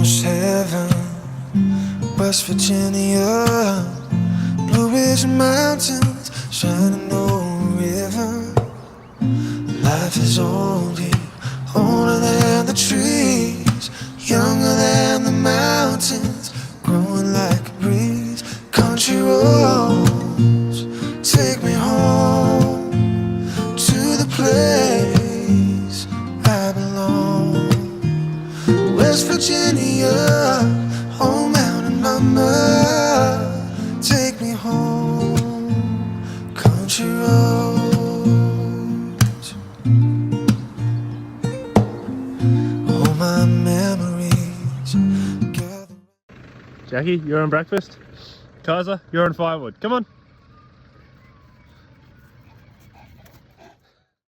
almost heaven. West Virginia, Blue Ridge Mountains, shining over river. Life is old here, older than the trees, younger than the mountains, growing like a breeze. Country roads take me home to the place I belong. West Virginia, oh mountain mama, take me home. Country roads, all my memories gather. Jackie, you're on breakfast. Kaiser, you're on firewood. Come on.